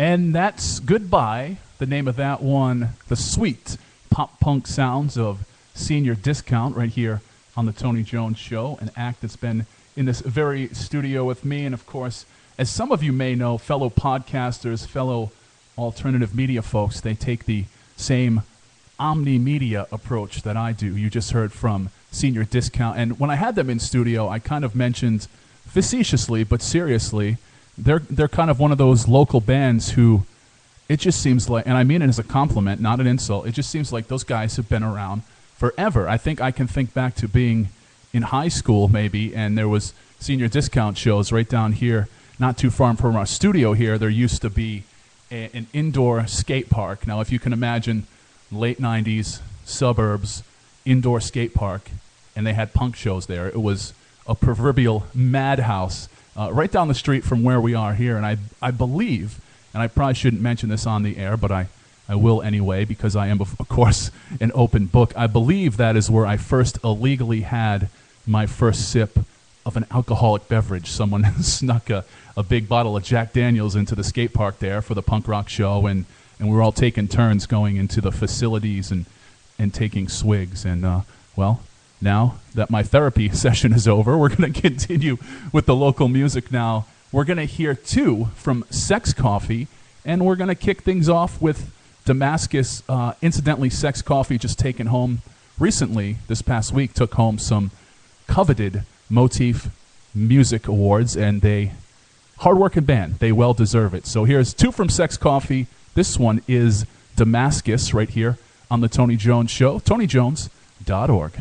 And that's Goodbye, the name of that one, the sweet pop-punk sounds of Senior Discount right here on the Tony Jones Show, an act that's been in this very studio with me. And, of course, as some of you may know, fellow podcasters, fellow alternative media folks, they take the same omni-media approach that I do. You just heard from Senior Discount. And when I had them in studio, I kind of mentioned facetiously but seriously, they're kind of one of those local bands who it just seems like, and I mean it as a compliment, not an insult, it just seems like those guys have been around forever. I think I can think back to being in high school maybe, and there was Senior Discount shows right down here, not too far from our studio here. There used to be an indoor skate park. Now, if you can imagine late 90s, suburbs, indoor skate park, and they had punk shows there. It was a proverbial madhouse right down the street from where we are here. And I believe, and I probably shouldn't mention this on the air, but I will anyway because I am, of course, an open book. I believe that is where I first illegally had my first sip of an alcoholic beverage. Someone snuck a big bottle of Jack Daniels into the skate park there for the punk rock show, and we were all taking turns going into the facilities and taking swigs. And, well, now that my therapy session is over, we're going to continue with the local music now. We're going to hear two from Sex Coffee, and we're going to kick things off with Damascus. Incidentally, Sex Coffee just taken home recently, this past week, took home some coveted Motif Music Awards, and they, hard-working band, they well deserve it. So here's two from Sex Coffee. This one is Damascus right here on the Tony Jones Show, TonyJones.org.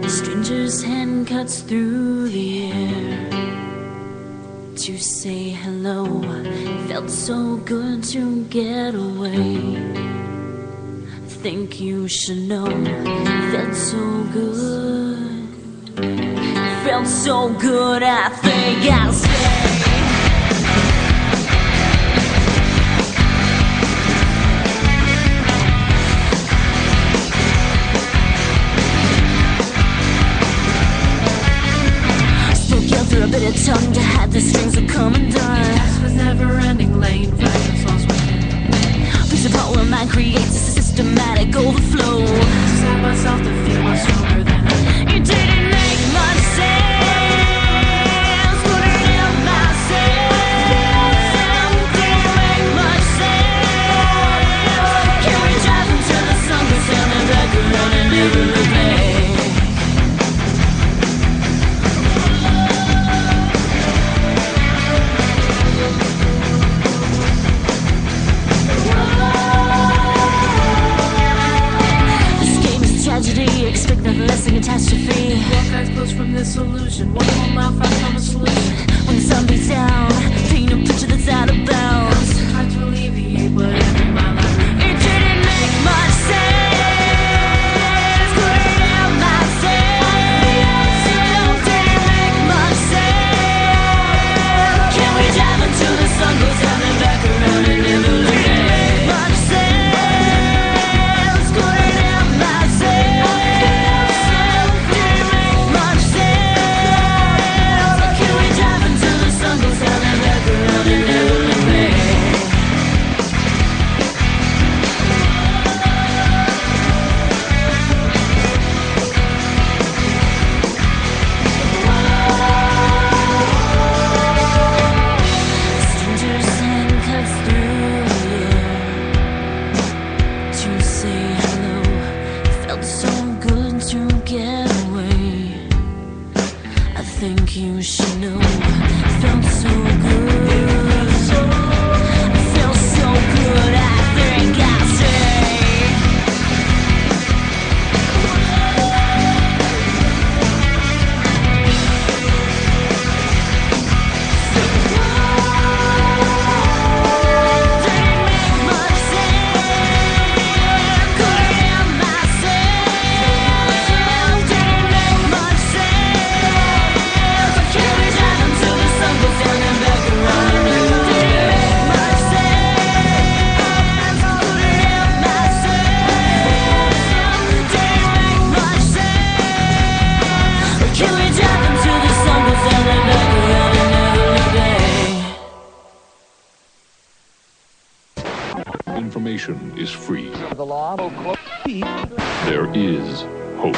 A stranger's hand cuts through the air to say hello. Felt so good to get away. Think you should know. Felt so good. Felt so good, I think I'll stay. Through a bit of tongue to hide the strings of come undone. This was never-ending lane, right? Songs piece of whole of mind creates a systematic overflow. Set myself to feel much stronger than I. It didn't make much sense, but it information is free. The law will quote. There is hope.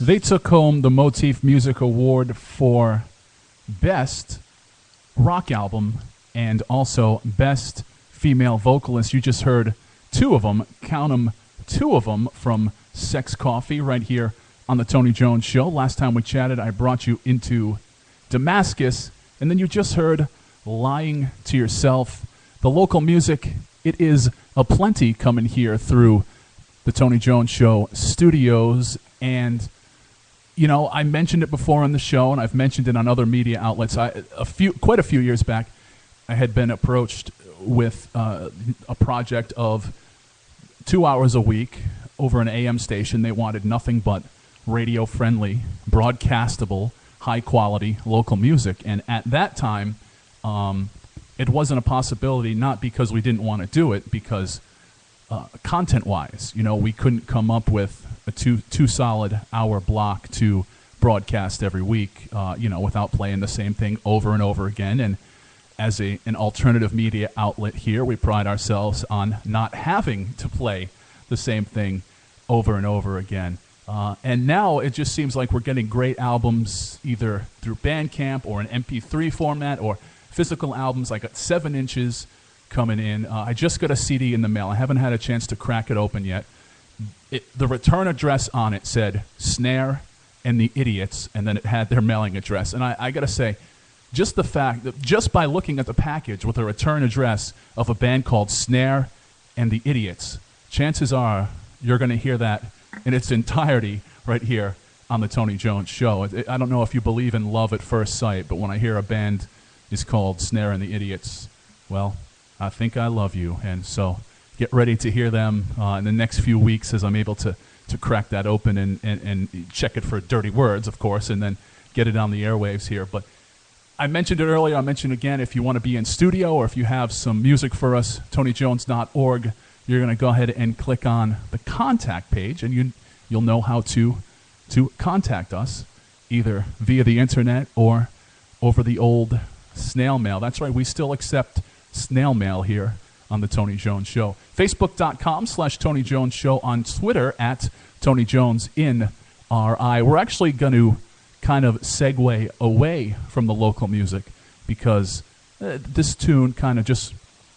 They took home the Motif Music Award for Best Rock Album and also Best Female Vocalist. You just heard two of them, count them, two of them from Sex Coffee right here on the Tony Jones Show. Last time we chatted, I brought you into Damascus, and then you just heard Lying to Yourself. The local music, it is aplenty coming here through the Tony Jones Show studios, and you know, I mentioned it before on the show, and I've mentioned it on other media outlets. Quite a few years back, I had been approached with a project of 2 hours a week over an AM station. They wanted nothing but radio-friendly, broadcastable, high-quality local music. And at that time, it wasn't a possibility, not because we didn't want to do it, because content-wise, we couldn't come up with a two solid hour block to broadcast every week, without playing the same thing over and over again. And as an alternative media outlet here, we pride ourselves on not having to play the same thing over and over again. And now it just seems like we're getting great albums either through Bandcamp or an MP3 format or physical albums. I got 7 inches coming in. I just got a CD in the mail. I haven't had a chance to crack it open yet. The return address on it said Snare and the Idiots, and then it had their mailing address. And I got to say, just the fact that just by looking at the package with a return address of a band called Snare and the Idiots, chances are you're going to hear that in its entirety right here on the Tony Jones Show. I don't know if you believe in love at first sight, but when I hear a band is called Snare and the Idiots, well, I think I love you. And so get ready to hear them in the next few weeks as I'm able to crack that open and check it for dirty words, of course, and then get it on the airwaves here. But I mentioned it earlier. I'll mention it again. If you want to be in studio or if you have some music for us, TonyJones.org, you're going to go ahead and click on the contact page, and you'll know how to contact us, either via the internet or over the old snail mail. That's right. We still accept snail mail here on the Tony Jones Show. Facebook.com/Tony Jones Show. On Twitter @TonyJonesNRI. We're actually going to kind of segue away from the local music because this tune kind of just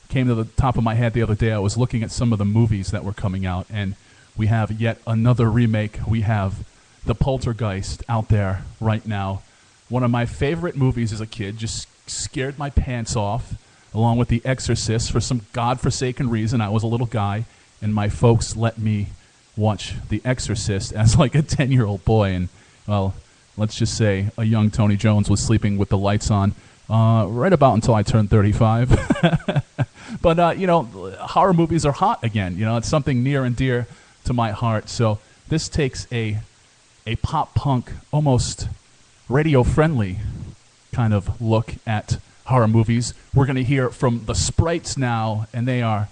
came to the top of my head the other day. I was looking at some of the movies that were coming out, and we have yet another remake. We have The Poltergeist out there right now. One of my favorite movies as a kid, just scared my pants off, along with The Exorcist. For some godforsaken reason, I was a little guy, and my folks let me watch The Exorcist as like a 10-year-old boy. And, well, let's just say a young Tony Jones was sleeping with the lights on right about until I turned 35. But, horror movies are hot again. It's something near and dear to my heart. So this takes a pop-punk, almost radio-friendly kind of look at horror movies. We're going to hear from the Sprites now, and they are